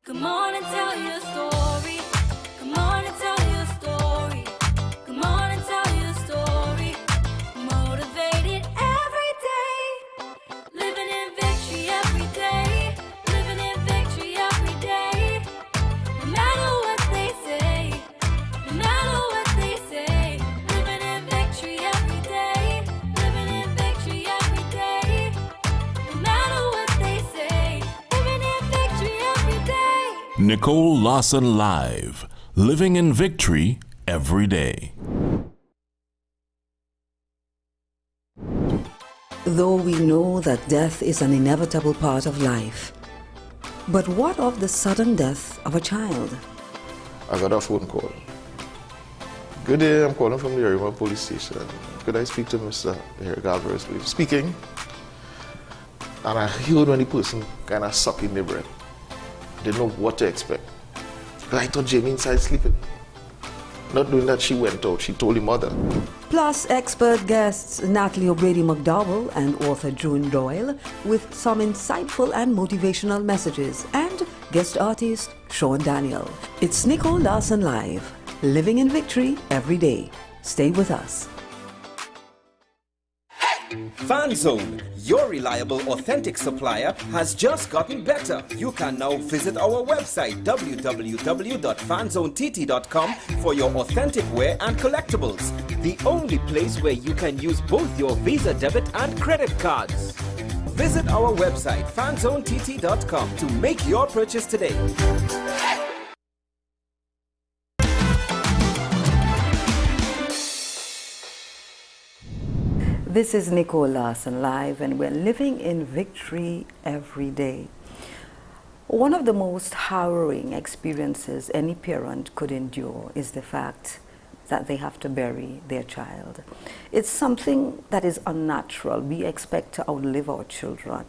Come on and tell your story. Come on and tell your story. Come on and tell your story. Motivated every day. Living in victory every day. Living in victory every day. No matter what they say. No matter what they say. Living in victory every day. Living in victory every day. No matter what they say. Living in victory every day. Nicole Larsen Live, living in victory every day. Though we know that death is an inevitable part of life, but what of the sudden death of a child? I got a phone call. Good day, I'm calling from the Airlink police station. Could I speak to Mr. Eric Alvarez, please? Speaking. And I heard when the person kind of sucking their breath. Didn't know what to expect. I thought Jamie inside sleeping. Not knowing that she went out, she told the mother. Plus expert guests Natalie O'Grady McDowell and author June Doyle with some insightful and motivational messages, and guest artist Sean Daniel. It's Nicole Larsen Live, living in victory every day. Stay with us. FanZone, your reliable, authentic supplier, has just gotten better. You can now visit our website www.fanzonett.com for your authentic wear and collectibles. The only place where you can use both your Visa debit and credit cards. Visit our website fanzonett.com to make your purchase today. This is Nicole Larsen Live, and we're living in victory every day. One of the most harrowing experiences any parent could endure is the fact that they have to bury their child. It's something that is unnatural. We expect to outlive our children.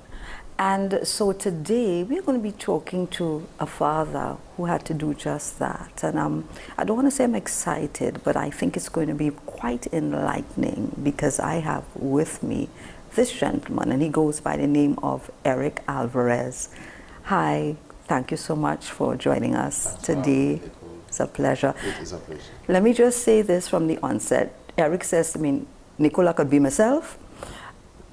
And so today we're going to be talking to a father who had to do just that. And I don't want to say I'm excited, but I think it's going to be quite enlightening because I have with me this gentleman, and he goes by the name of Eric Alvarez. Hi, thank you so much for joining us today. It's a pleasure. It is a pleasure. Let me just say this from the onset. Eric says to me, Nicola, could be myself.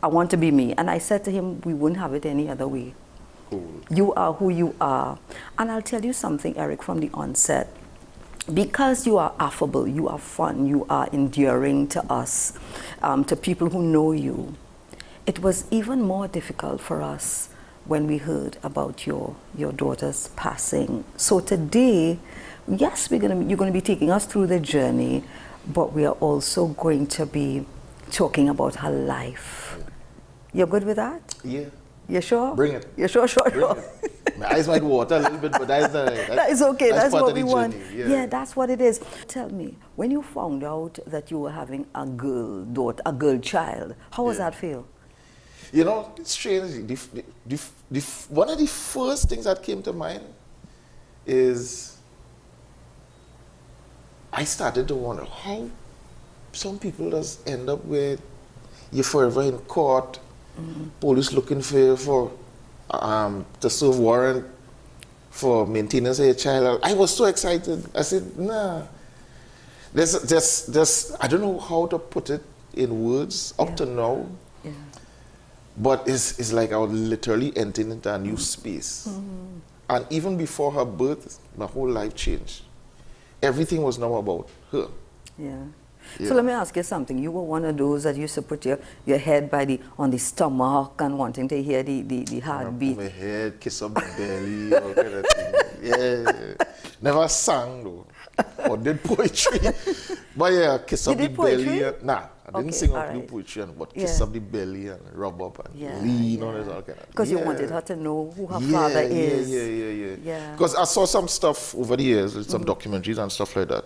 I want to be me. And I said to him, we wouldn't have it any other way. Cool. You are who you are. And I'll tell you something, Eric, from the onset. Because you are affable, you are fun, you are endearing to us, to people who know you, it was even more difficult for us when we heard about your daughter's passing. So today, yes, you're going to be taking us through the journey, but we are also going to be talking about her life. You're good with that? Yeah. You sure? Bring it. You sure? Bring it. My eyes might water a little bit, but that is okay. That's part what of the we want. journey. Yeah, that's what it is. Tell me, when you found out that you were having a girl child, how was that feel? You know, it's strange. One of the first things that came to mind is I started to wonder how some people just end up where you're forever in court, police looking for you to serve warrant for maintenance of your child. I was so excited. I said, nah. There's I don't know how to put it in words up to now. Yeah. But it's like I was literally entering into a new space. And even before her birth, my whole life changed. Everything was now about her. Yeah. Yeah. So let me ask you something. You were one of those that used to put your head on the stomach and wanting to hear the heartbeat. My head, kiss up the belly, all kind of thing. Yeah. Never sang though. Or did poetry. But yeah, kiss up the belly. Nah, I didn't sing up new poetry, but kiss up the belly and rub up and lean on it, all kind of. Because you wanted her to know who her father is. Yeah. Because I saw some stuff over the years, some documentaries and stuff like that,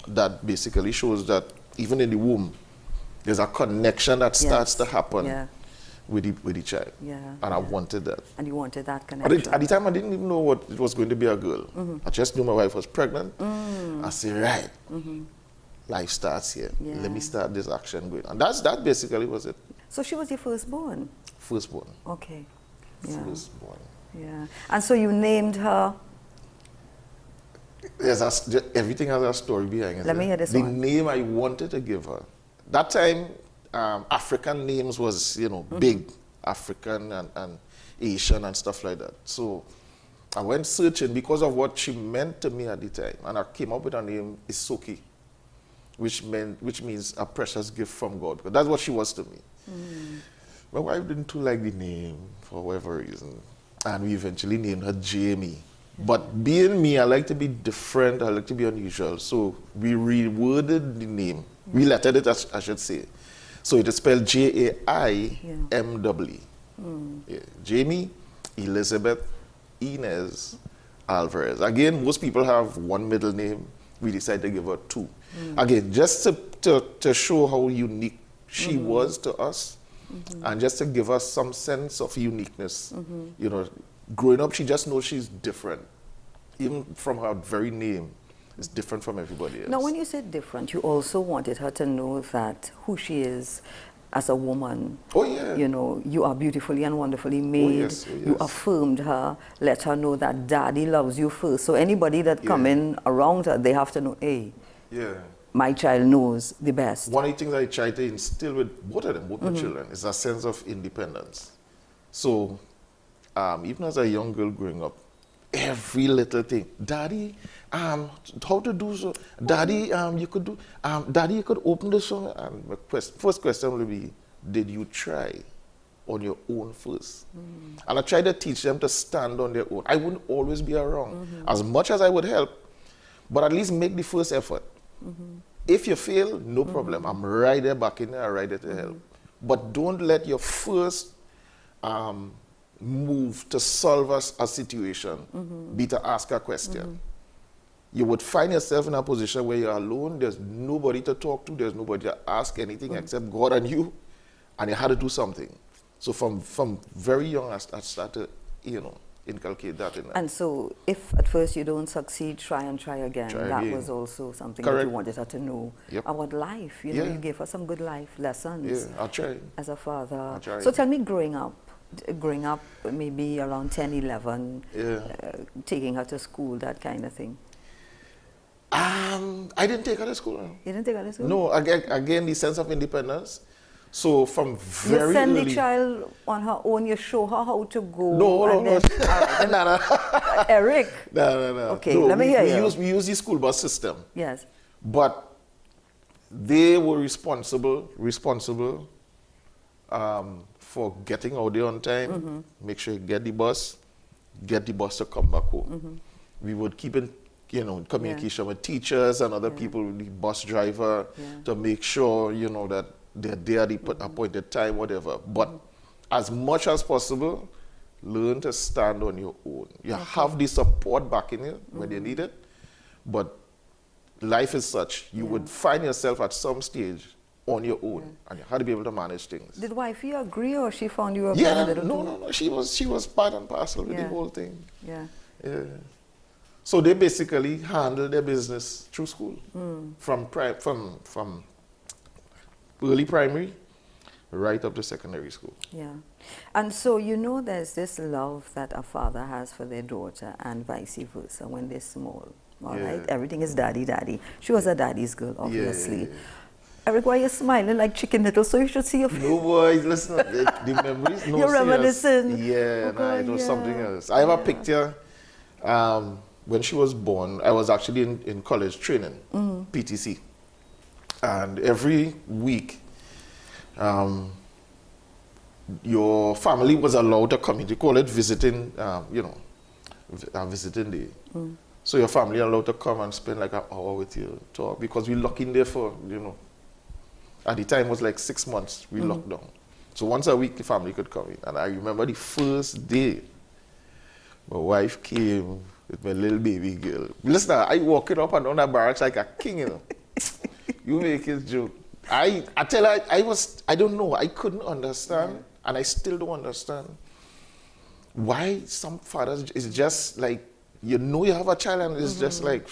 that basically shows that even in the womb, there's a connection that starts to happen with the child. Yeah. And I wanted that. And you wanted that connection. At the time, I didn't even know what it was going to be a girl. I just knew my wife was pregnant. I said, right, life starts here. Yeah. Let me start this action going. And that basically was it. So she was your firstborn? Firstborn. Okay. Yeah. Firstborn. Yeah. And so you named her Everything has a story behind it. Let me hear this the one. name I wanted to give her. That time, African names was, big. African and Asian and stuff like that. So I went searching because of what she meant to me at the time. And I came up with her name, Isoki, which means a precious gift from God. Because that's what she was to me. My wife didn't too like the name for whatever reason. And we eventually named her Jamie. But being me, I like to be different, I like to be unusual. So we reworded the name. We lettered it, I should say. So it is spelled Jaimw. Yeah. Jamie Elizabeth Inez Alvarez. Again, most people have one middle name. We decided to give her two. Again, just to show how unique she was to us, and just to give us some sense of uniqueness. Growing up, she just knows she's different. Even from her very name, it's different from everybody else. Now, when you said different, you also wanted her to know that who she is as a woman. Oh, yeah. You are beautifully and wonderfully made. Yes. You affirmed her, let her know that daddy loves you first. So anybody that come in around her, they have to know, hey, my child knows the best. One of the things I try to instill with both of them, both my children, is a sense of independence. So even as a young girl growing up, every little thing, daddy, how to do so, daddy, you could do, daddy, you could open this one. And my first question will be, did you try on your own first? And I try to teach them to stand on their own. I wouldn't always be around, as much as I would help, but at least make the first effort. If you fail, no problem. I'm right there back in there, right there to help. But don't let your first move to solve a situation be to ask a question. You would find yourself in a position where you're alone, there's nobody to talk to, there's nobody to ask anything except God and you had to do something. So from very young, I started, inculcate that in them. And so if at first you don't succeed, try and try again. That was also something that you wanted her to know about life. You gave her some good life lessons. Yeah, I'll try. As a father. I'll try. So tell me, growing up maybe around 10, 11, taking her to school, that kind of thing. I didn't take her to school. You didn't take her to school? No, again, the sense of independence. So from very you send early, the child on her own, you show her how to go. No. No. Eric. No. Okay, let me hear you. We use the school bus system. Yes. But they were responsible for getting out there on time, make sure you get the bus to come back home. We would keep in communication with teachers and other people, the bus driver, to make sure, that they're there at the appointed time, whatever. But as much as possible, learn to stand on your own. You have the support back in you when you need it, but life is such. You would find yourself at some stage on your own, and you had to be able to manage things. Did wifey agree, or she found you a little no. She was part and parcel with the whole thing. Yeah. So they basically handled their business through school, from early primary right up to secondary school. Yeah. And so there's this love that a father has for their daughter and vice versa when they're small. All right? Everything is daddy. She was a daddy's girl, obviously. Eric, why are you smiling like Chicken Little? So you should see your face. No, boys, listen, the memories. No, you're reminiscent. It was something else. I have a picture. When she was born, I was actually in college training, PTC. And every week, your family was allowed to come in. They call it visiting, visiting day. So your family allowed to come and spend like an hour with you, talk, because we locked in there for, at the time it was like 6 months, we locked down. So once a week, the family could come in. And I remember the first day, my wife came with my little baby girl. Listen, I walking up and down that barracks like a king, You make it joke. I tell her, I don't know, I couldn't understand, and I still don't understand why some fathers is just like, you have a child and it's just like,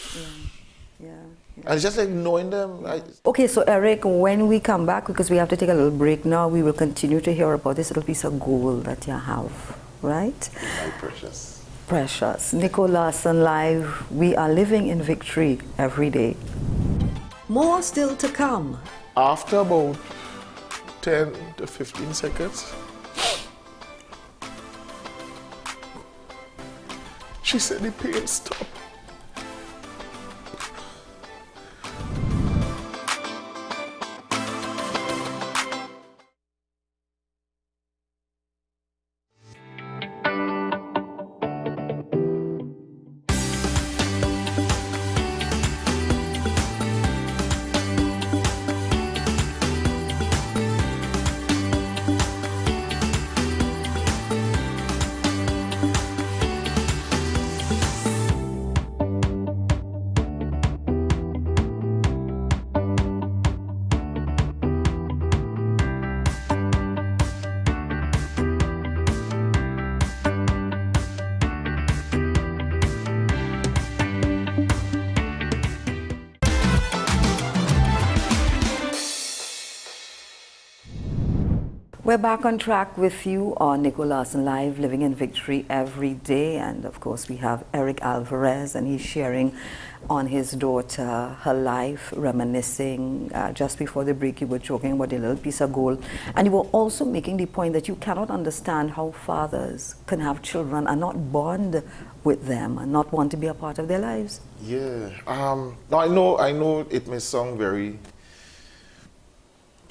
and it's just like knowing them. Okay, so Eric, when we come back, because we have to take a little break now, we will continue to hear about this little piece of gold that you have, right? My precious. precious. Nicole Larsen Live, we are living in victory every day. More still to come. After about 10 to 15 seconds, she said the pain stopped. We're back on track with you on Nicole Larsen Live, living in victory every day. And of course, we have Eric Alvarez, and he's sharing on his daughter, her life, reminiscing. Just before the break, you were joking about a little piece of gold. And you were also making the point that you cannot understand how fathers can have children and not bond with them and not want to be a part of their lives. Yeah. Now I know it may sound very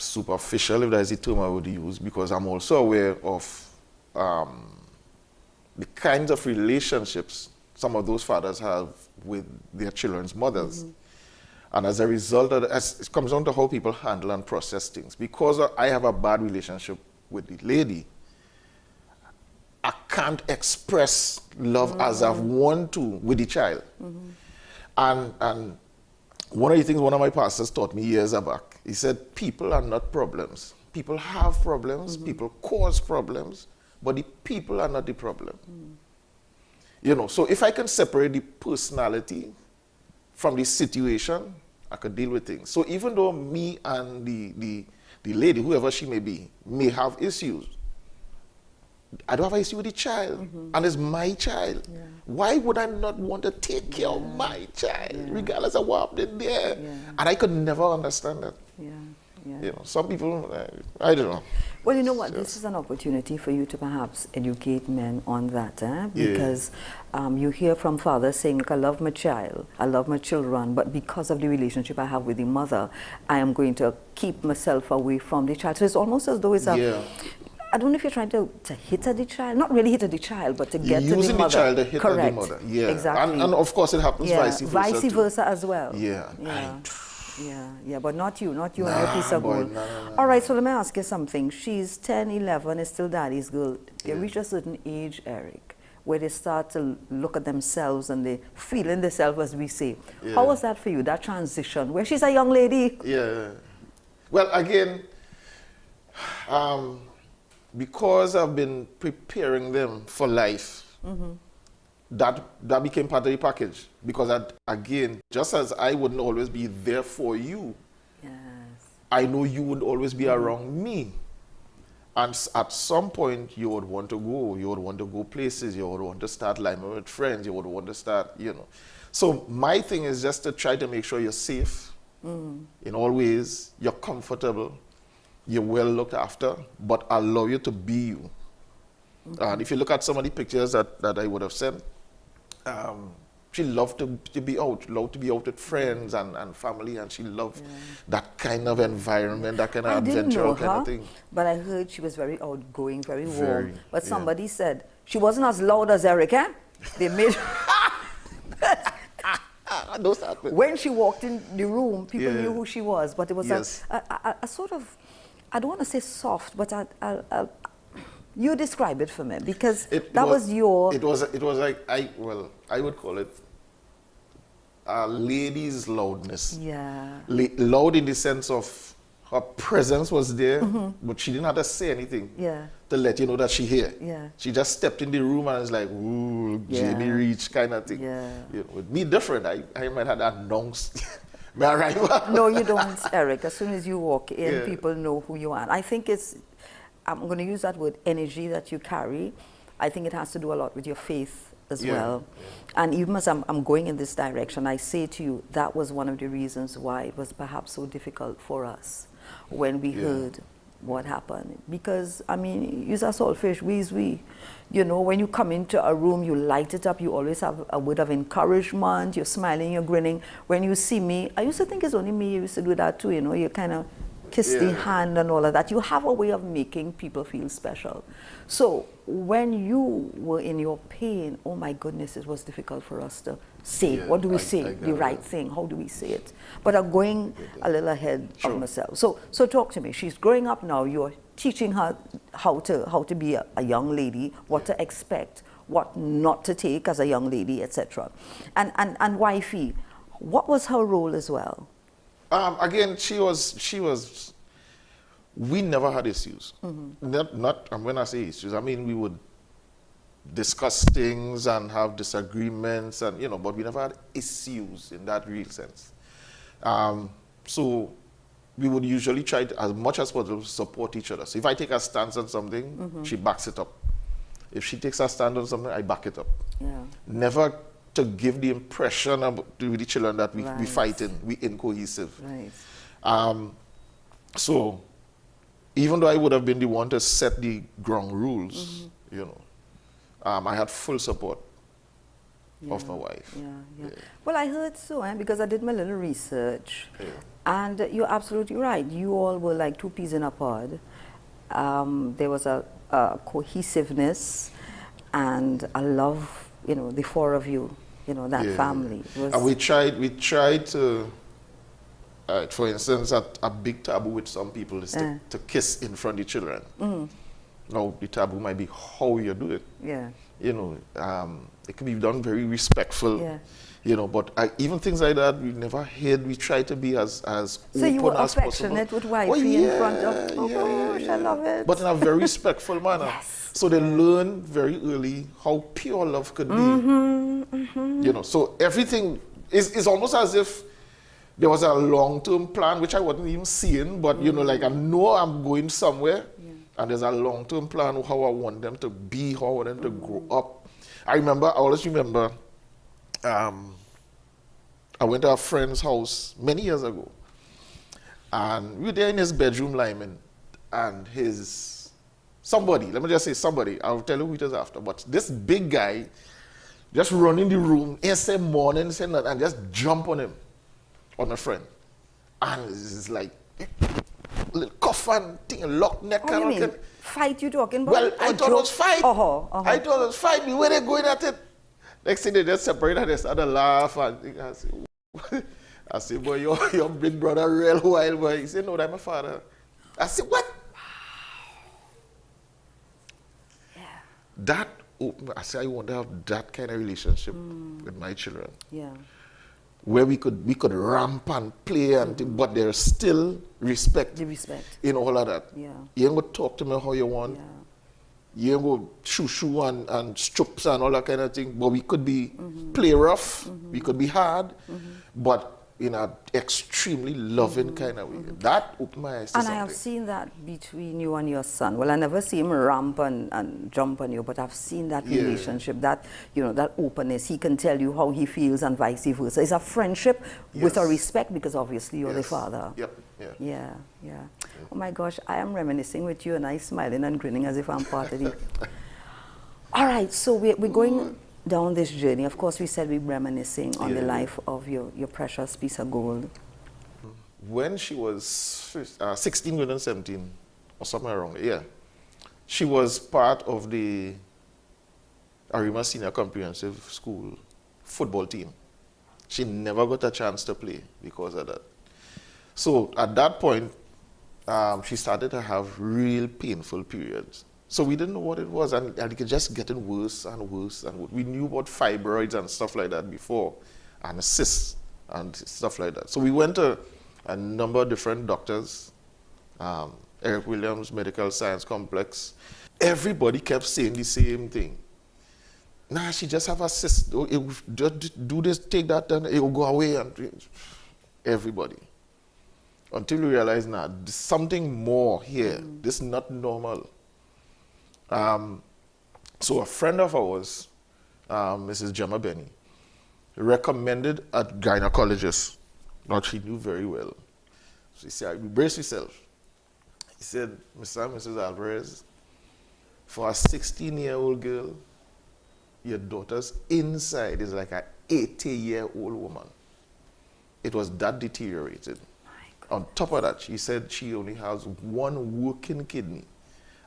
superficial, if that's the term I would use, because I'm also aware of the kinds of relationships some of those fathers have with their children's mothers. Mm-hmm. And as a result of that, it comes down to how people handle and process things. Because I have a bad relationship with the lady, I can't express love as I want to with the child. Mm-hmm. And one of the things one of my pastors taught me years back, he said, people are not problems. People have problems, people cause problems, but the people are not the problem. You know, so if I can separate the personality from the situation, I could deal with things. So even though me and the lady, whoever she may be, may have issues, I don't have an issue with the child, and it's my child. Yeah. Why would I not want to take care of my child, regardless of what happened there? Yeah. And I could never understand that. Yeah. Yeah. You know, some people, I don't know. Well, you know what, this is an opportunity for you to perhaps educate men on that, because you hear from fathers saying, look, I love my child, I love my children, but because of the relationship I have with the mother, I am going to keep myself away from the child. So it's almost as though it's a... I don't know if you're trying to hit at the child, not really hit at the child, but to get to the mother. Using the child to hit Correct. at the mother. Yeah, exactly. And of course it happens vice versa. Vice versa as well. Yeah. Yeah, but not you and your piece of gold. All right, so let me ask you something. She's 10, 11, is still daddy's girl. They reach a certain age, Eric, where they start to look at themselves and they feel in themselves, as we say. Yeah. How was that for you, that transition, where she's a young lady? Yeah. Well, again, because I've been preparing them for life, that became part of the package. Because again, just as I wouldn't always be there for you, I know you would always be around me. And at some point, you would want to go. You would want to go places. You would want to start living with friends. You would want to start, you know. So my thing is just to try to make sure you're safe in all ways. You're comfortable. You're well looked after, but allow you to be you. And if you look at some of the pictures that I would have sent, she loved to be out, loved to be out with friends and family, and she loved that kind of environment, that kind of adventure kind of thing. But I heard she was very outgoing, very warm. But somebody said she wasn't as loud as Eric, eh? They made when she walked in the room, people knew who she was, but it was a sort of, I don't want to say soft, but you describe it for me, because it was your... It was like, I would call it a lady's loudness. Yeah. Loud in the sense of her presence was there, but she didn't have to say anything to let you know that she's here. Yeah. She just stepped in the room and was like, ooh, Jamie Reach kind of thing. Yeah. You know, with me different, I might have announced my arrival. No, you don't, Eric. As soon as you walk in, people know who you are. And I think I'm going to use that word, energy, that you carry. I think it has to do a lot with your faith as Yeah, well. And even as I'm going in this direction, I say to you, that was one of the reasons why it was perhaps so difficult for us when we heard what happened. Because, I mean, use a saltfish, we. You know, when you come into a room, you light it up, you always have a word of encouragement, you're smiling, you're grinning. When you see me, I used to think it's only me, you used to do that too, you know, you kind of kiss the hand and all of that. You have a way of making people feel special. So when you were in your pain, oh my goodness, it was difficult for us to say. What do we say? The right thing. How do we say it? But I'm going a little ahead of myself. So talk to me. She's growing up now. You're teaching her how to be a young lady, what to expect, what not to take as a young lady, etc. And wifey, what was her role as well? Again, we never had issues. And when I say issues, I mean we would discuss things and have disagreements, and you know, but we never had issues in that real sense. So we would usually try to, as much as possible, support each other. So if I take a stance on something, she backs it up. If she takes a stand on something, I back it up. Yeah. Never to give the impression to the children that we fighting, we incohesive. Right. So even though I would have been the one to set the ground rules, you know, I had full support of my wife. Yeah. Well, I heard so, because I did my little research, and you're absolutely right. You all were like two peas in a pod. There was a cohesiveness and a love, you know, the four of you, you know, that family. Was and we tried to, for instance, a big taboo with some people is to kiss in front of the children. Now, the taboo might be how you do it. Yeah. You know, it can be done very respectful. Yeah. You know, but even things like that, we never hid. We tried to be as open as possible. So you were affectionate with wifey in front of, oh gosh, I love it. But in a very respectful manner. Yes. So they learn very early how pure love could be. You know, so everything is almost as if there was a long-term plan, which I wasn't even seeing, but you know, like I know I'm going somewhere, and there's a long-term plan of how I want them to be, how I want them to grow up. I always remember, I went to a friend's house many years ago, and we were there in his bedroom, Lyman, and somebody, let me just say somebody, I'll tell you who it is after, but this big guy just run in the room, say morning, say nothing, and just jump on him, on my friend. And it's like, little cuff and thing, lock neck. What do you mean? Fight you talking about? Well, I thought it was fight. I thought it was fight. The way they're going at it. Next thing they just separated, they started to laugh. And I said, boy, your big brother real wild, boy. He said, no, that's my father. I said, what? Yeah. That, I said, I want to have that kind of relationship with my children. Yeah. Where we could ramp and play, and but there's still respect. The respect. In all of that. Yeah. You ain't gonna talk to me how you want. Yeah. You ain't gonna shoo and stroops and all that kind of thing. But we could be play rough, we could be hard, but in an extremely loving kind of way. That opened my eyes to something. And I have seen that between you and your son. Well, I never see him ramp and jump on you, but I've seen that relationship, that, you know, that openness. He can tell you how he feels and vice versa. It's a friendship with a respect, because obviously you're the father. Yeah. Oh my gosh, I am reminiscing with you and I smiling and grinning as if I'm part of it. All right, so we're going down this journey. Of course, we said we're reminiscing on the life of your precious piece of gold. When she was 16 going on 17, or somewhere around there, she was part of the Arima Senior Comprehensive School football team. She never got a chance to play because of that. So at that point, she started to have real painful periods. So we didn't know what it was, and it was just getting worse and worse. And we knew about fibroids and stuff like that before, and cysts and stuff like that. So we went to a number of different doctors, Eric Williams Medical Science Complex. Everybody kept saying the same thing. Nah, she just have a cyst. Just do this, take that, and it will go away. And everybody. Until we realized, nah, there's something more here. This is not normal. So a friend of ours Mrs. Gemma Benny, recommended a gynecologist that she knew very well. She said, brace yourself. He said, Mr. and Mrs. Alvarez, for a 16-year-old girl, your daughter's inside is like an 80-year-old woman. It was that deteriorated. On top of that, she said she only has one working kidney,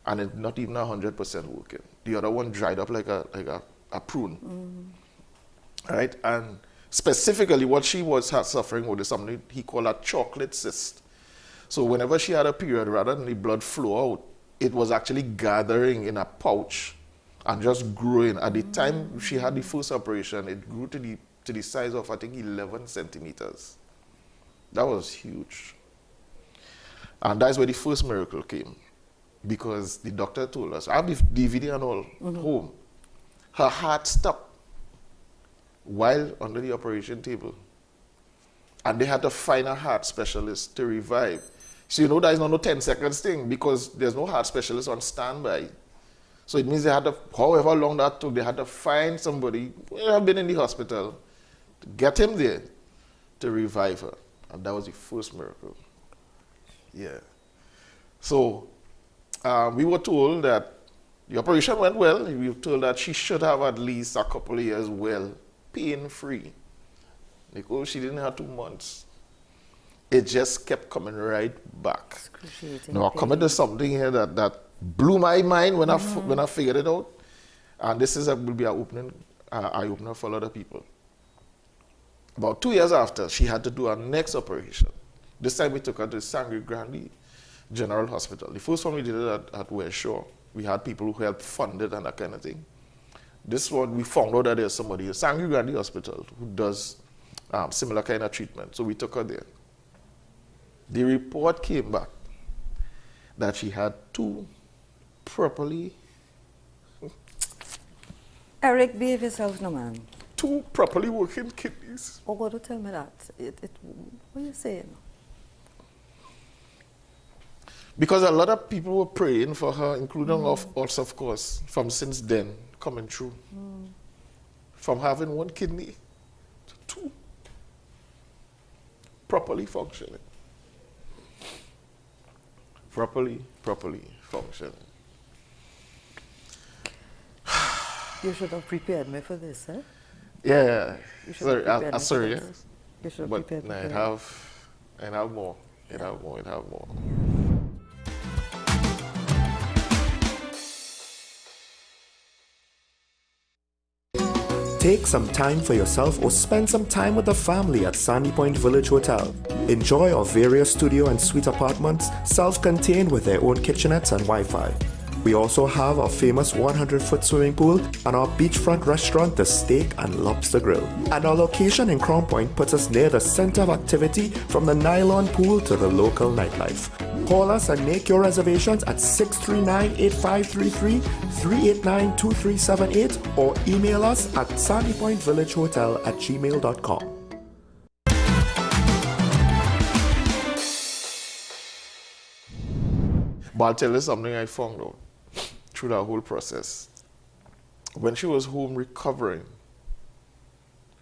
and it's not even 100% working. The other one dried up like a prune. Right? And specifically, what she was suffering with is something he called a chocolate cyst. So whenever she had a period, rather than the blood flow out, it was actually gathering in a pouch and just growing. At the time she had the first operation, it grew to the size of, I think, 11 centimeters. That was huge. And that's where the first miracle came. Because the doctor told us, I have the DVD and all home. Her heart stopped while under the operation table. And they had to find a heart specialist to revive. So you know that is not no 10 seconds thing because there's no heart specialist on standby. So it means they had to, however long that took, they had to find somebody who had been in the hospital to get him there to revive her. And that was the first miracle. Yeah. So we were told that the operation went well. We were told that she should have at least a couple of years well, pain-free. Nicole, she didn't have 2 months. It just kept coming right back. Now, I coming to something here that blew my mind when I figured it out. And this will be an eye-opener for a lot of people. About 2 years after, she had to do her next operation. This time we took her to Sangre Grande General Hospital. The first one we did it at West Shore. We had people who helped fund it and that kind of thing. This one, we found out that there's somebody at Sangre Grande Hospital who does similar kind of treatment. So we took her there. The report came back that she had 2 properly... Eric, behave yourself, no man. 2 properly working kidneys. Oh, God, don't tell me that. What are you saying? Because a lot of people were praying for her, including us, of course, from since then, coming through. From having 1 kidney to 2 properly functioning. Properly functioning. You should have prepared me for this, eh? Yeah. You should have prepared me Sorry, for yeah. this. You should have But prepared me no, for it have more. It have more. Take some time for yourself or spend some time with the family at Sandy Point Village Hotel. Enjoy our various studio and suite apartments, self-contained with their own kitchenettes and Wi-Fi. We also have our famous 100-foot swimming pool and our beachfront restaurant, The Steak and Lobster Grill. And our location in Crown Point puts us near the center of activity from the nylon pool to the local nightlife. Call us and make your reservations at 639-8533, 389-2378 or email us at sandypointvillagehotel@gmail.com. But I'll tell you something I found out through that whole process. When she was home recovering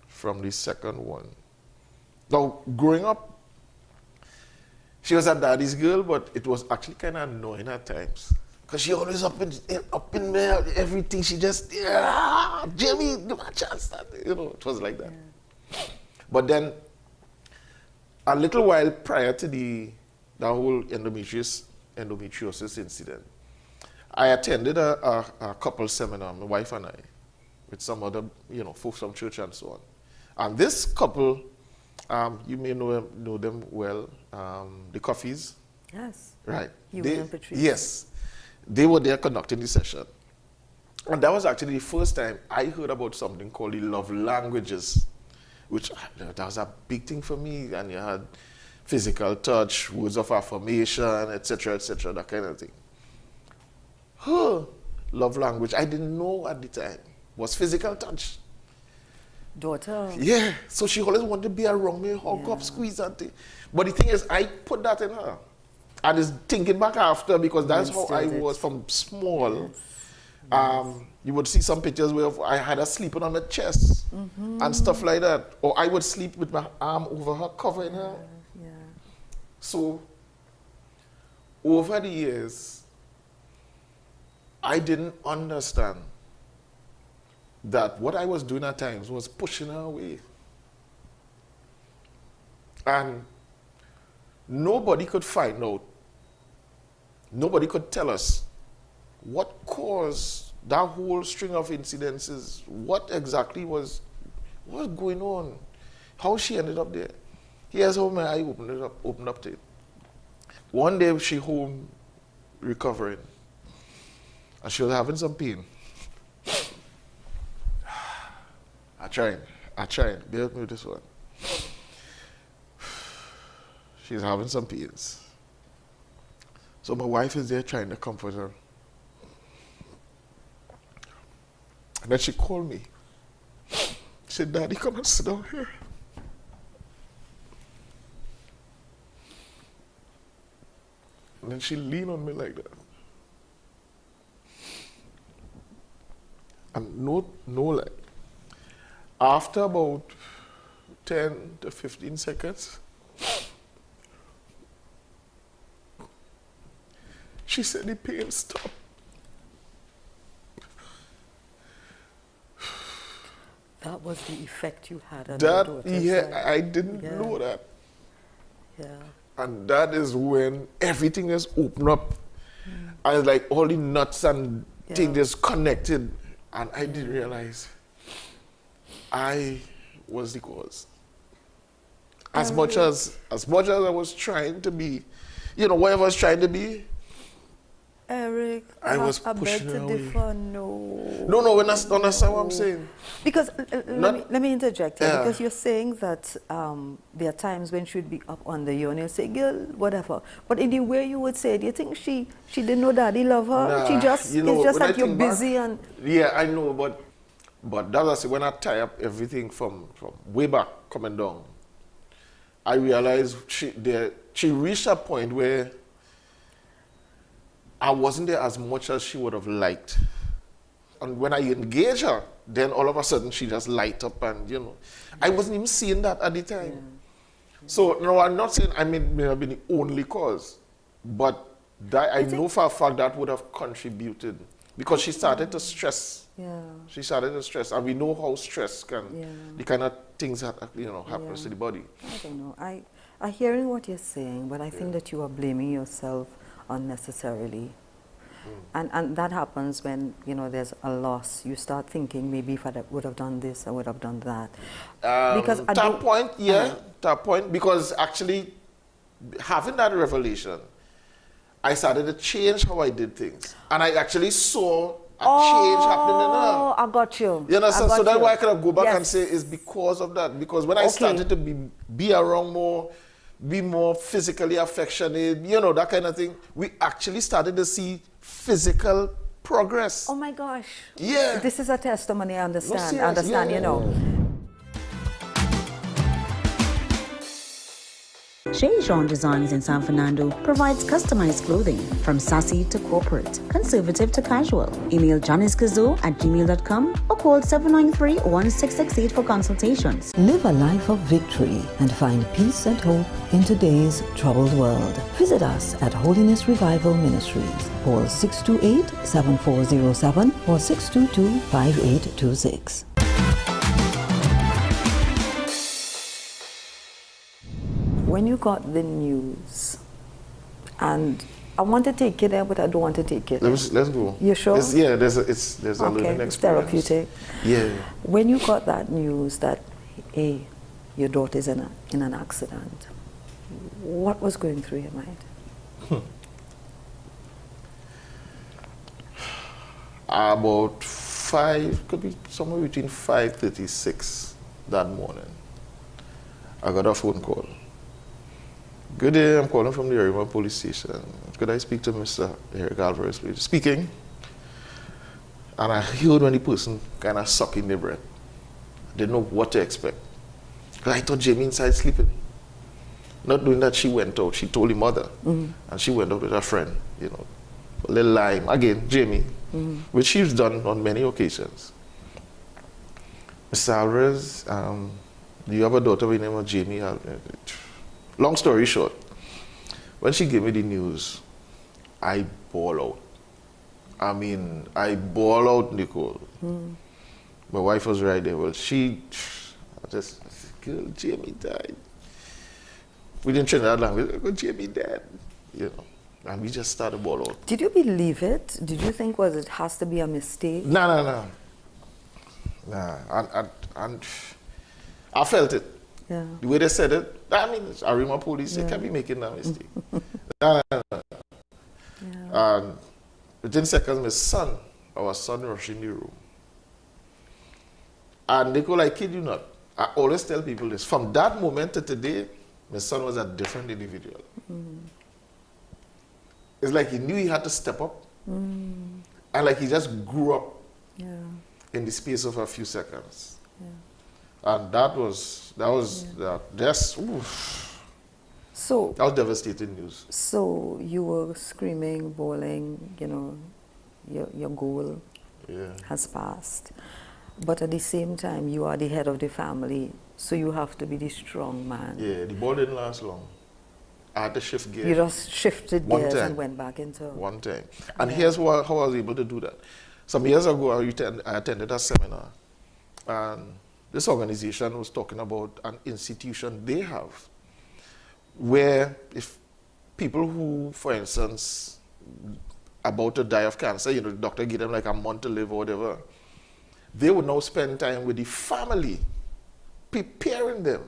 from the second one. Now, growing up, she was a daddy's girl, but it was actually kind of annoying at times. Because she always up in there, everything, she just, Jimmy, give me a chance. You know, it was like that. Yeah. But then, a little while prior to the whole endometriosis incident, I attended a couple seminar, my wife and I, with some other, folks from church and so on. And this couple, you may know them well, the Coffees. Yes. Right. And Patrice. Yes. They were there conducting the session. And that was actually the first time I heard about something called the love languages, which that was a big thing for me. And you had physical touch, words of affirmation, etc., that kind of thing. Her love language, I didn't know at the time, was physical touch. Daughter. Yeah, so she always wanted to be around me, hug up, squeeze and thing. But the thing is, I put that in her. I was thinking back after, because that's how I was from small. Yes. You would see some pictures where I had her sleeping on the chest and stuff like that. Or I would sleep with my arm over her, covering her. Yeah. So, over the years, I didn't understand that what I was doing at times was pushing her away. And nobody could find out, nobody could tell us what caused that whole string of incidences, what exactly was going on, how she ended up there. Here's how my eye opened up to it. One day she home recovering, and she was having some pain. I tried, bear with me with this one. She's having some pains. So my wife is there trying to comfort her. And then she called me. She said, Daddy, come and sit down here. And then she leaned on me like that. And no lie. After about 10 to 15 seconds, she said the pain stopped. That was the effect you had on That, your daughter. yeah, I didn't know that. Yeah. And that is when everything just opened up. I was like, all the nuts and things just connected. And I didn't realize I was the cause. As much as I was trying to be, whatever I was trying to be, Eric, I was beg pushing to her away. differ. No. No, when that's what I'm saying. Because let me interject here. Yeah. Because you're saying that there are times when she'd be up on the you and you'll say, girl, whatever. But in the way you would say, do you think she didn't know Daddy love her? Nah, She just it's just that you're busy and yeah, I know, but that was when I tie up everything from way back coming down. I realized she reached a point where I wasn't there as much as she would have liked. And when I engage her, then all of a sudden she just light up and, I wasn't even seeing that at the time. Yeah. So, no, I'm not saying I may have been the only cause, but that I know for a fact that would have contributed because she started to stress. Yeah. She started to stress, and we know how stress can, the kind of things that, happens to the body. I don't know. I hearing what you're saying, but I think that you are blaming yourself unnecessarily. And that happens when, there's a loss. You start thinking, maybe if I would have done this, I would have done that. Because at that point, because actually having that revelation, I started to change how I did things. And I actually saw a change happening in her. Oh, I got you. You understand? So that's why I could go back and say it's because of that. Because when I started to be around more, be more physically affectionate, that kind of thing, we actually started to see physical progress. Oh my gosh. Yeah. This is a testimony, I understand. No, seriously, Chez Jean Designs in San Fernando provides customized clothing from sassy to corporate, conservative to casual. Email janiskazo@gmail.com or call 793-1668 for consultations. Live a life of victory and find peace and hope in today's troubled world. Visit us at Holiness Revival Ministries. Call 628-7407 or 622-5826. When you got the news, and I want to take it there, but I don't want to take it. Let's go. You sure? There's a learning experience. It's therapeutic. Yeah. When you got that news that, hey, your daughter's in an accident, what was going through your mind? About could be somewhere between 5:36 that morning, I got a phone call. Good day, I'm calling from the Area Police Station. Could I speak to Mr. Eric Alvarez, please? Speaking. And I heard when the person kind of sucking their breath. Didn't know what to expect. Because I thought Jamie inside sleeping. Not doing that, she went out. She told her mother. And she went out with her friend, a little lime. Again, Jamie, which she's done on many occasions. Mr. Alvarez, you have a daughter by the name of Jamie. Long story short, when she gave me the news, I ball out. I mean, I ball out, Nicole. My wife was right there. Well, I just, girl, Jamie died. We didn't change that language. Oh, Jamie died, you know. And we just started ball out. Did you believe it? Did you think it has to be a mistake? No. And I felt it. Yeah. The way they said it, I mean, Arima police, they can't be making that mistake. No. Yeah. And within seconds, our son rushed in the room. And Nicole, I kid you not, I always tell people this, from that moment to today, my son was a different individual. It's like he knew he had to step up. And like he just grew up in the space of a few seconds. Yeah. And that was devastating news. So you were screaming, bawling, you know, your goal has passed. But at the same time, you are the head of the family, so you have to be the strong man. Yeah, the ball didn't last long. I had to shift gears. You just shifted gears and went back into... One time. And here's how I was able to do that. Some years ago, I attended a seminar, and this organization was talking about an institution they have, where if people who, for instance, about to die of cancer, you know, the doctor gave them like a month to live or whatever, they would now spend time with the family, preparing them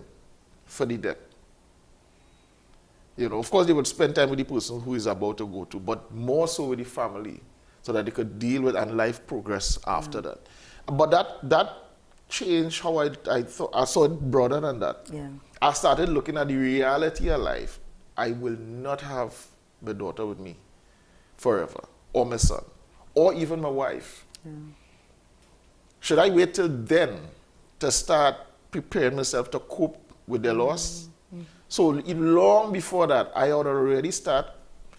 for the death. You know, of course, they would spend time with the person who is about to go to, but more so with the family, so that they could deal with and life progress after that. But that changed how I thought. I saw it broader than that. Yeah. I started looking at the reality of life. I will not have my daughter with me forever, or my son, or even my wife. Yeah. Should I wait till then to start preparing myself to cope with the loss? So long before that, I had already started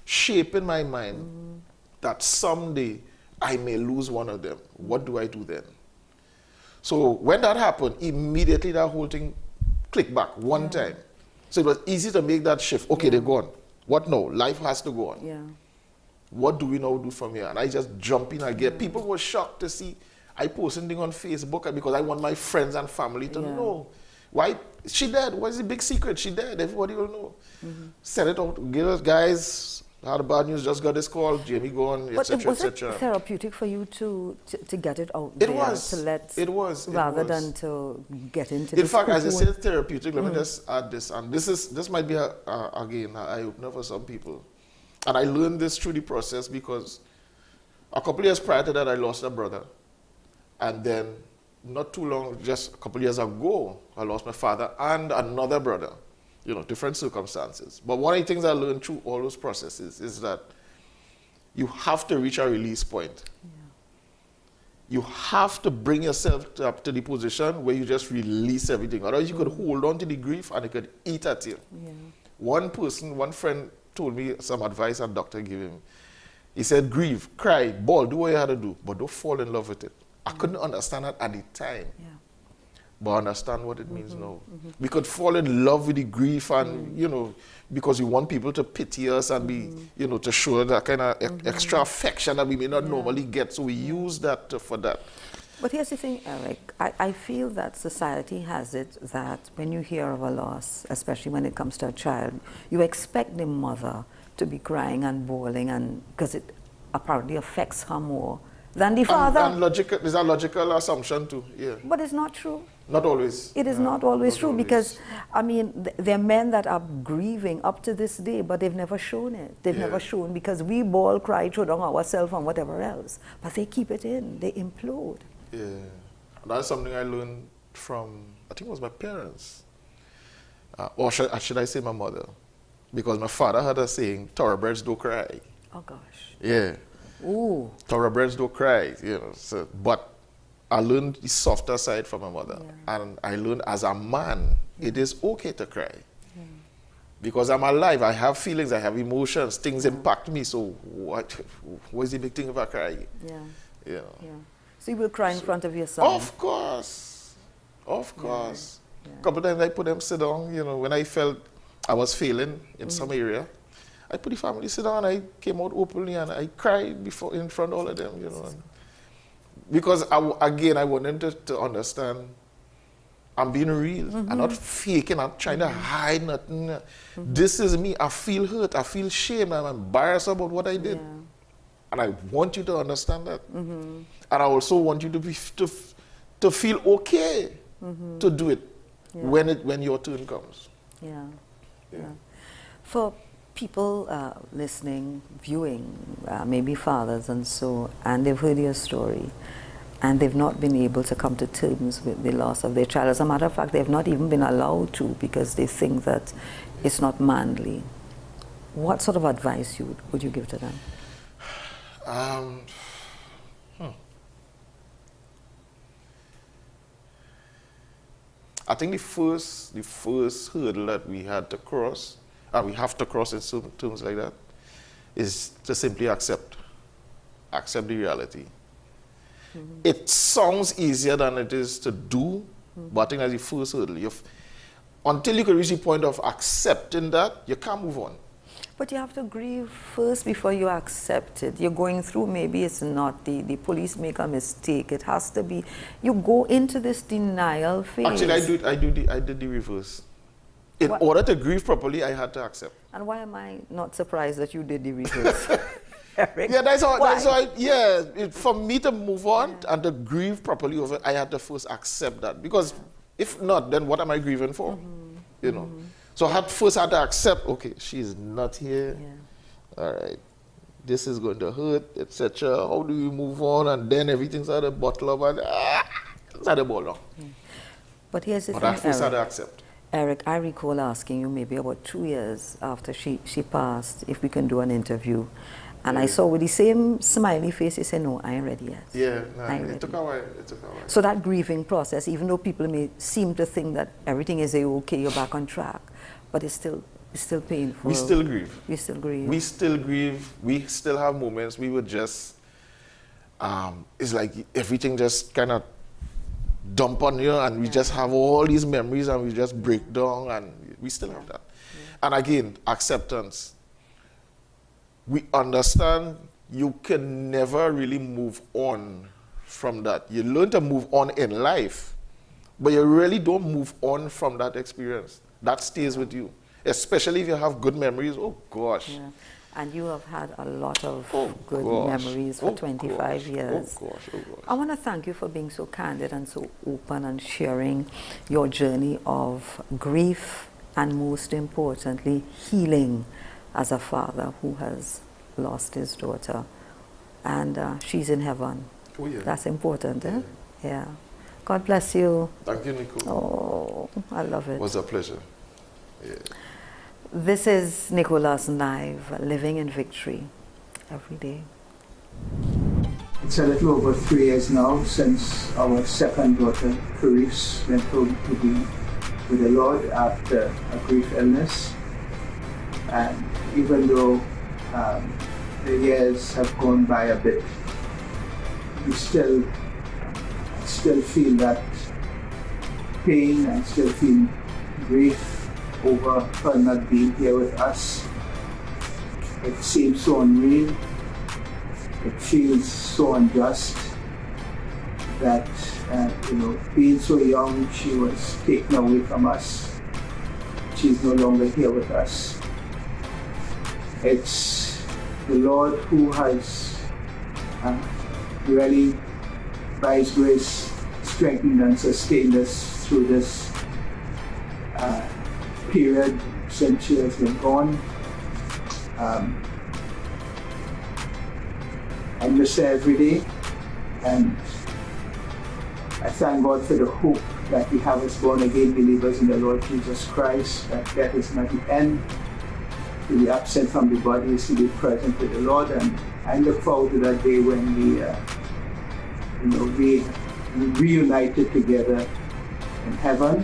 shaping my mind that someday I may lose one of them. What do I do then? So when that happened, immediately that whole thing clicked back one time. So it was easy to make that shift. Okay, they're gone. What now? Life has to go on. Yeah. What do we now do from here? And I just jump in again. People were shocked to see I posted thing on Facebook because I want my friends and family to know. Why? She dead. What is the big secret? She dead. Everybody will know. Send it out. Give us, guys, had a bad news, just got this call, Jamie gone, etc., was it therapeutic for you to get it out there? It was. Rather than to get into In fact, as I said, therapeutic, let me just add this. And this might be, again, an eye-opener for some people. And I learned this through the process because a couple of years prior to that, I lost a brother. And then not too long, just a couple of years ago, I lost my father and another brother. You know, different circumstances. But one of the things I learned through all those processes is that you have to reach a release point. Yeah. You have to bring yourself up to the position where you just release everything. Otherwise, you could hold on to the grief and it could eat at you. Yeah. One friend told me some advice a doctor gave him. He said, grieve, cry, bawl, do what you had to do, but don't fall in love with it. I couldn't understand that at the time, but I understand what it means now. We could fall in love with the grief and, you know, because we want people to pity us and be, you know, to show that kind of extra affection that we may not normally get. So we use that for that. But here's the thing, Eric. I feel that society has it that when you hear of a loss, especially when it comes to a child, you expect the mother to be crying and bawling, and because it apparently affects her more than the father. And there's a logical assumption too, But it's not true. Not always. It is not always true because, I mean, there are men that are grieving up to this day, but they've never shown it. They've never shown because we bawl, cry, throw down ourselves and whatever else. But they keep it in. They implode. Yeah. That's something I learned from, I think it was my parents. Or should I say my mother? Because my father had a saying, thoroughbreds don't cry. Oh, gosh. Yeah. Ooh. Thoroughbreds don't cry, you know. So, but I learned the softer side from my mother. And I learned as a man, it is okay to cry. Because I'm alive, I have feelings, I have emotions, things impact me, so what is the big thing if I cry? Yeah. Yeah. Yeah. So you will cry in front of your son? Of course. Of course. Yeah. A couple of times I put them sit down, you know, when I felt I was failing in some area, I put the family sit down, I came out openly and I cried in front of all of them, you know. Because I want them to understand I'm being real. I'm not faking, I'm trying to hide nothing. This is me. I feel hurt, I feel shame, I'm embarrassed about what I did. Yeah. And I want you to understand that. And I also want you to feel okay to do it when your turn comes. Yeah. Yeah. For people listening, viewing, maybe fathers and so, and they've heard your story, and they've not been able to come to terms with the loss of their child. As a matter of fact, they've not even been allowed to because they think that it's not manly. What sort of advice would you give to them? I think the first hurdle that we had to cross, and we have to cross in certain terms like that, is to simply accept the reality. It sounds easier than it is to do, but I think that's the first hurdle. Until you can reach the point of accepting that, you can't move on. But you have to grieve first before you accept it. You're going through, maybe it's not, the police make a mistake. It has to be, you go into this denial phase. Actually, I did the reverse. In order to grieve properly, I had to accept. And why am I not surprised that you did the reverse? Eric? Yeah, that's how for me to move on and to grieve properly over it, I had to first accept that. Because if not, then what am I grieving for? You know? So I first had to accept, okay, she's not here. Yeah. All right. This is going to hurt, etc. How do we move on? And then everything's at a bottle of and it's at a ball now. But here's the thing, I first had to accept. Eric, I recall asking you maybe about 2 years after she passed if we can do an interview. And I saw with the same smiley face, you said, no, I ain't ready yet. Yeah, it took a while. So that grieving process, even though people may seem to think that everything is okay, you're back on track, but it's still painful. We still grieve. We still grieve. We still grieve. We still have moments. We would just, it's like everything just kind of dump on you and we just have all these memories and we just break down and we still have that. And again, acceptance. We understand you can never really move on from that. You learn to move on in life, but you really don't move on from that experience. That stays with you, especially if you have good memories. Oh, gosh. Yeah. And you have had a lot of good memories for 25 years. Oh, gosh. I want to thank you for being so candid and so open and sharing your journey of grief and, most importantly, healing as a father who has lost his daughter. And she's in heaven. Oh, yeah. That's important, eh? Yeah. God bless you. Thank you, Nicole. Oh, I love it. It was a pleasure. Yeah. This is Nicole Larsen Live, living in victory every day. It's a little over 3 years now since our second daughter, Clarice, went home to be with the Lord after a grief illness. And even though the years have gone by a bit, we still feel that pain and still feel grief over her not being here with us. It seems so unreal. It feels so unjust that, being so young, she was taken away from us. She's no longer here with us. It's the Lord who has really, by His grace, strengthened and sustained us through this period since she has been gone. I miss her every day, and I thank God for the hope that we have as born-again believers in the Lord Jesus Christ, that death is not the end. To be absent from the body is to be present with the Lord, and I look forward to that day when we reunited together in heaven.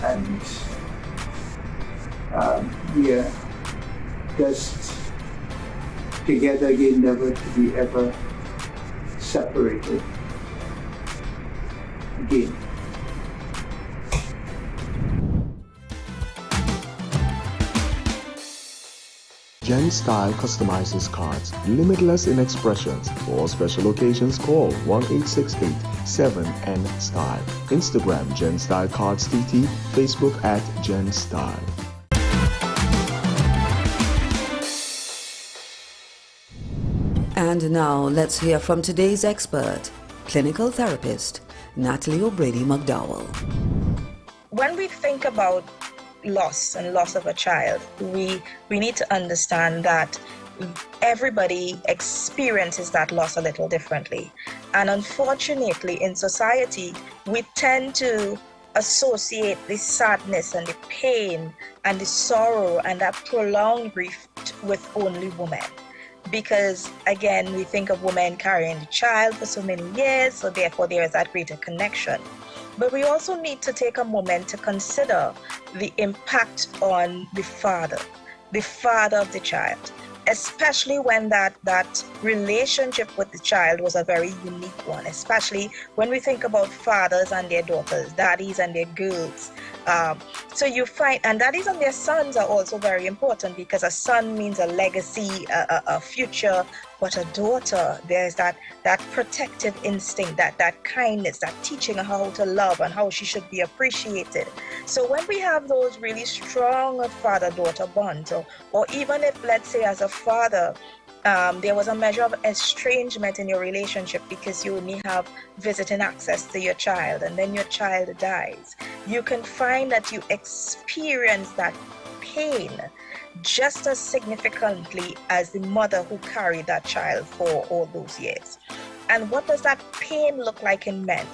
and we are just together again, never to be ever separated again. Gen Style customizes cards, limitless in expressions. For special occasions, call 1-868-7N-STYLE. Instagram Gen Style Cards TT, Facebook at Gen Style. And now let's hear from today's expert, clinical therapist Natalie O'Brady McDowell. When we think about loss and loss of a child, we need to understand that everybody experiences that loss a little differently. And unfortunately, in society, we tend to associate the sadness and the pain and the sorrow and that prolonged grief with only women. Because again, we think of women carrying the child for so many years, so therefore there is that greater connection. But we also need to take a moment to consider the impact on the father of the child, especially when that relationship with the child was a very unique one, especially when we think about fathers and their daughters, daddies and their girls. So you find, and daddies and their sons are also very important, because a son means a legacy, a future, but a daughter, there's that protective instinct, that kindness, that teaching her how to love and how she should be appreciated. So when we have those really strong father-daughter bonds, or even if, let's say, as a father, there was a measure of estrangement in your relationship because you only have visiting access to your child, and then your child dies, you can find that you experience that pain just as significantly as the mother who carried that child for all those years. And what does that pain look like in men?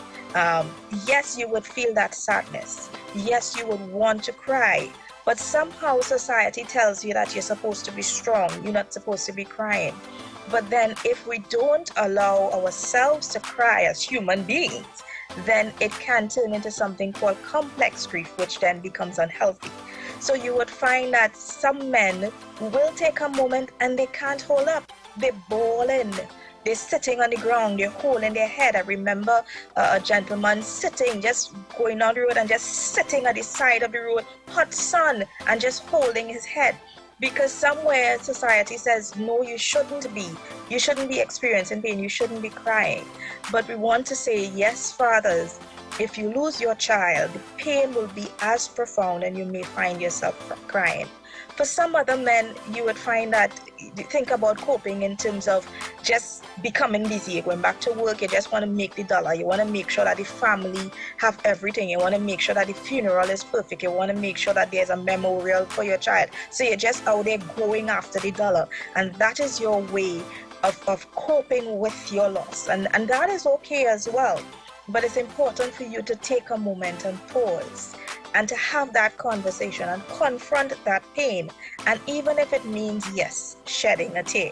Yes, you would feel that sadness. Yes, you would want to cry. But somehow society tells you that you're supposed to be strong. You're not supposed to be crying. But then if we don't allow ourselves to cry as human beings, then it can turn into something called complex grief, which then becomes unhealthy. So you would find that some men will take a moment and they can't hold up. They're bawling. They're sitting on the ground. They're holding their head. I remember a gentleman sitting, just going down the road and just sitting at the side of the road, hot sun, and just holding his head. Because somewhere society says, no, you shouldn't be. You shouldn't be experiencing pain. You shouldn't be crying. But we want to say, yes, fathers, if you lose your child, the pain will be as profound and you may find yourself crying. For some other men, you would find that, think about coping in terms of just becoming busy. You're going back to work, you just want to make the dollar. You want to make sure that the family have everything. You want to make sure that the funeral is perfect. You want to make sure that there's a memorial for your child. So you're just out there going after the dollar. And that is your way of coping with your loss. And that is okay as well. But it's important for you to take a moment and pause and to have that conversation and confront that pain. And even if it means, yes, shedding a tear.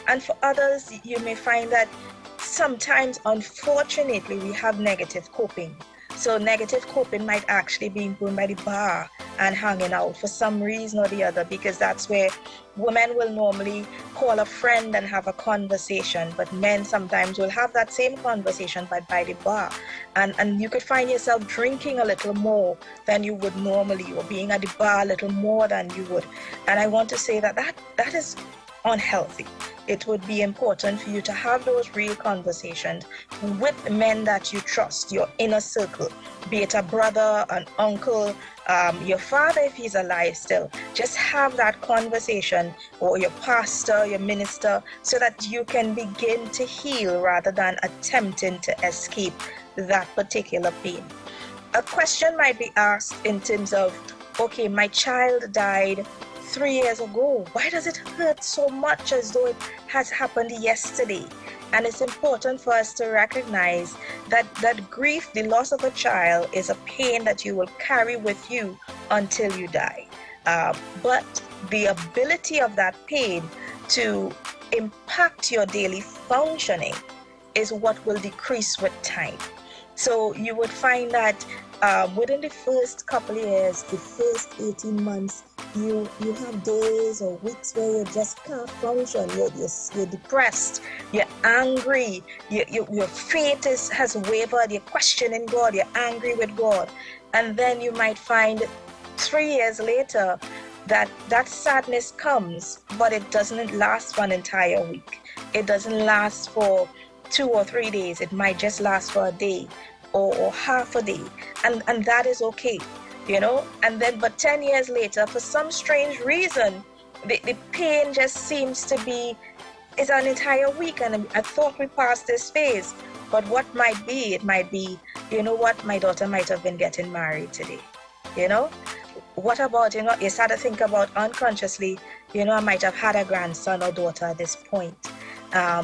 And for others, you may find that sometimes, unfortunately, we have negative coping. So negative coping might actually be going by the bar and hanging out for some reason or the other, because that's where women will normally call a friend and have a conversation, but men sometimes will have that same conversation by the bar. And you could find yourself drinking a little more than you would normally, or being at the bar a little more than you would. And I want to say that is unhealthy. It would be important for you to have those real conversations with men that you trust, your inner circle, be it a brother, an uncle, your father if he's alive still. Just have that conversation, or your pastor, your minister, so that you can begin to heal rather than attempting to escape that particular pain. A question might be asked in terms of, okay, my child died 3 years ago. Why does it hurt so much as though it has happened yesterday? And it's important for us to recognize that grief, the loss of a child, is a pain that you will carry with you until you die. But the ability of that pain to impact your daily functioning is what will decrease with time. So you would find that within the first couple of years, the first 18 months, you have days or weeks where you just can't function. You're depressed, you're angry, your faith has wavered, you're questioning God, you're angry with God. And then you might find 3 years later that sadness comes, but it doesn't last for an entire week. It doesn't last for 2 or 3 days. It might just last for a day or half a day. And that is okay, you know? And then, but 10 years later, for some strange reason, the pain just seems to be, it's an entire week. And I thought we passed this phase. But what might be, it might be, you know what, my daughter might have been getting married today, you know? What about, you know, you start to think about unconsciously, you know, I might have had a grandson or daughter at this point.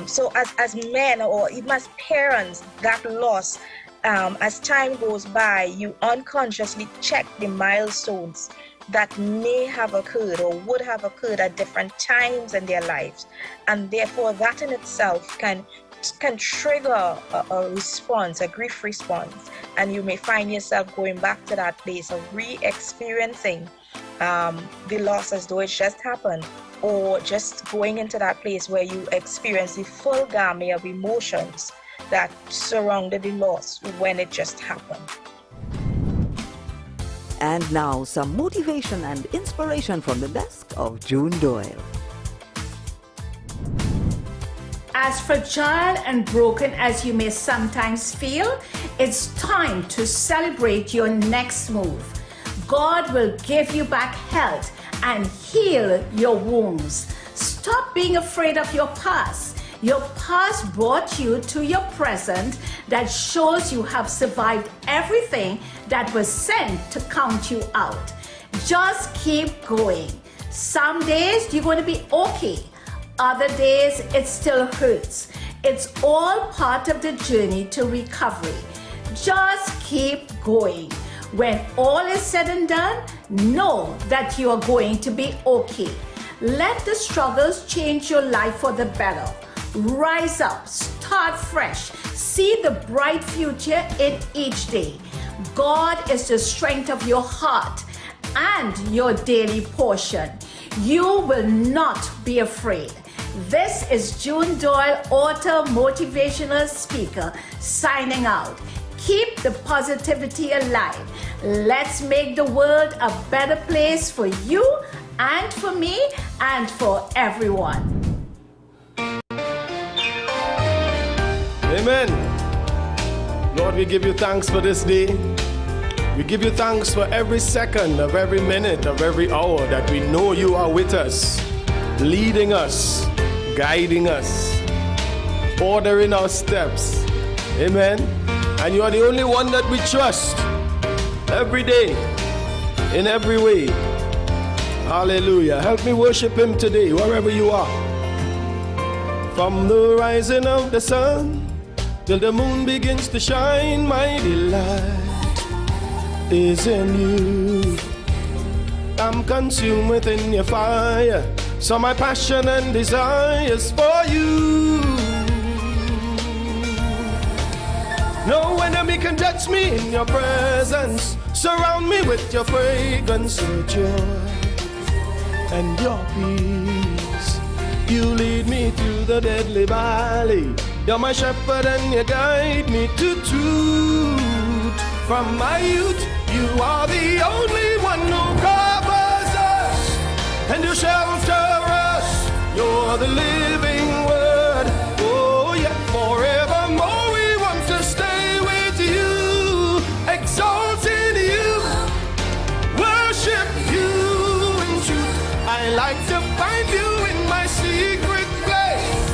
So as men or even as parents, that loss, as time goes by, you unconsciously check the milestones that may have occurred or would have occurred at different times in their lives. And therefore that in itself can trigger a response, a grief response, and you may find yourself going back to that place of re-experiencing the loss as though it just happened, or just going into that place where you experience the full gamut of emotions that surrounded the loss when it just happened. And now some motivation and inspiration from the desk of June Doyle. As fragile and broken as you may sometimes feel, it's time to celebrate your next move. God will give you back health and heal your wounds. Stop being afraid of your past. Your past brought you to your present that shows you have survived everything that was sent to count you out. Just keep going. Some days you're going to be okay. Other days, it still hurts. It's all part of the journey to recovery. Just keep going. When all is said and done, know that you are going to be okay. Let the struggles change your life for the better. Rise up, start fresh, see the bright future in each day. God is the strength of your heart and your daily portion. You will not be afraid. This is June Doyle, author, motivational speaker, signing out. Keep the positivity alive. Let's make the world a better place for you and for me and for everyone. Amen. Lord, we give you thanks for this day. We give you thanks for every second of every minute of every hour that we know you are with us, leading us, guiding us, ordering our steps. Amen. And you are the only one that we trust every day, in every way. Hallelujah. Help me worship him today, wherever you are. From the rising of the sun till the moon begins to shine, my delight is in you. I'm consumed within your fire, so my passion and desire is for you. No enemy can touch me in your presence. Surround me with your fragrance, your joy and your peace. You lead me through the deadly valley. You're my shepherd and you guide me to truth. From my youth, you are the only one who covers us and you shelter us. You're the living word. Oh yeah, forevermore we want to stay with you, exalting you, worship you in truth. I like to find you in my secret place.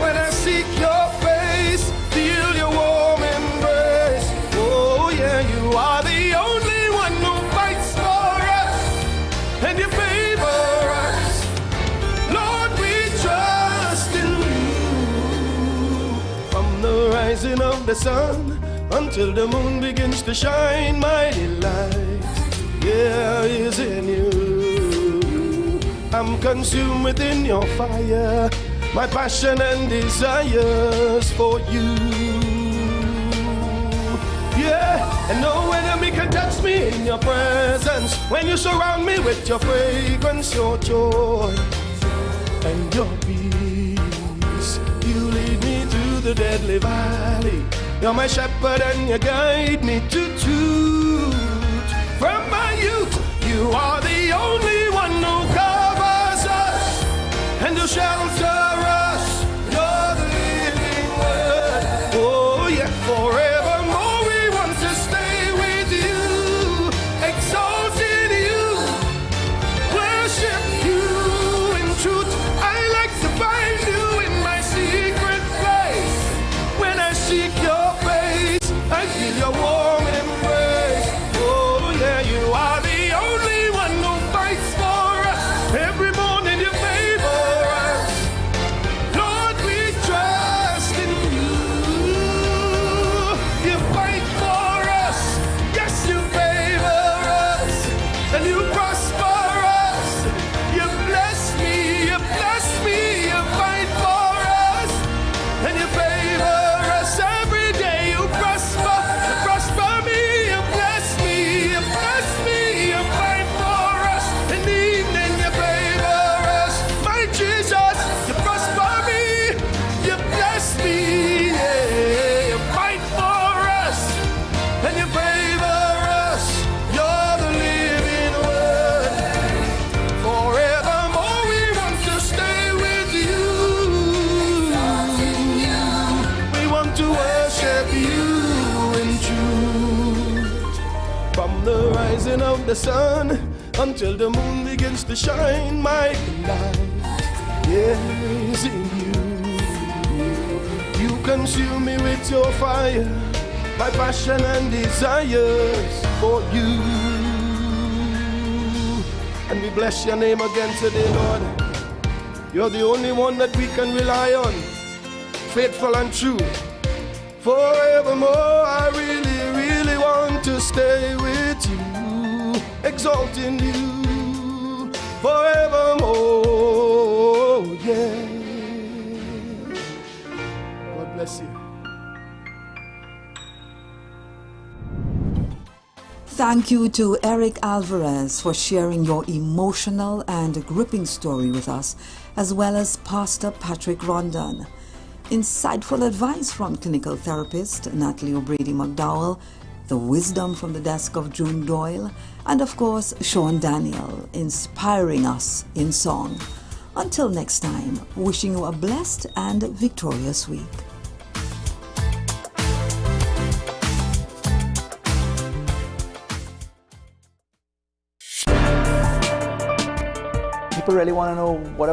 When I seek your face, feel your warm embrace. Oh yeah, you are the only one who fights for us and you favor us. Lord, we trust in you. From the rising of the sun until the moon begins to shine, my delight, yeah, is in you. I'm consumed within your fire, my passion and desires for you. Yeah, and no enemy can touch me in your presence. When you surround me with your fragrance, your joy, and your peace. You lead me through the deadly valley. You're my shepherd and you guide me to truth. From my youth, you are the only one who covers us and who shelters us. You're the living word. Oh yeah, forevermore we want to stay with you, exalting you, worship you in truth. I like to find you in my secret place. When I seek your face, I feel your warm embrace. Oh yeah, you are the only one who fights for us. Every morning you favor us. Lord, we trust in you. You fight for us. Yes, you favor us. And you prosper us. You bless me, you bless me. You fight for us. And you favor us every day. You prosper me. You bless me, you bless me. You fight for us. In the evening you favor us. My Jesus, you prosper me. You bless me, yeah. You fight for us. And you favor us. You're the living word. Forevermore we want to stay with you. We want to worship you in truth. From the rising of the sun until the moon begins to shine, my light is in you. You consume me with your fire, my passion and desires for you. And we bless your name again today, Lord. You're the only one that we can rely on, faithful and true. Forevermore, I really, really want to stay with you, exalting you forevermore, yeah. God bless you. Thank you to Eric Alvarez for sharing your emotional and gripping story with us, as well as Pastor Patrick Rondon. Insightful advice from clinical therapist Natalie O'Brady McDowell, the wisdom from the desk of June Doyle, and of course Sean Daniel, inspiring us in song. Until next time, wishing you a blessed and victorious week. People really want to know what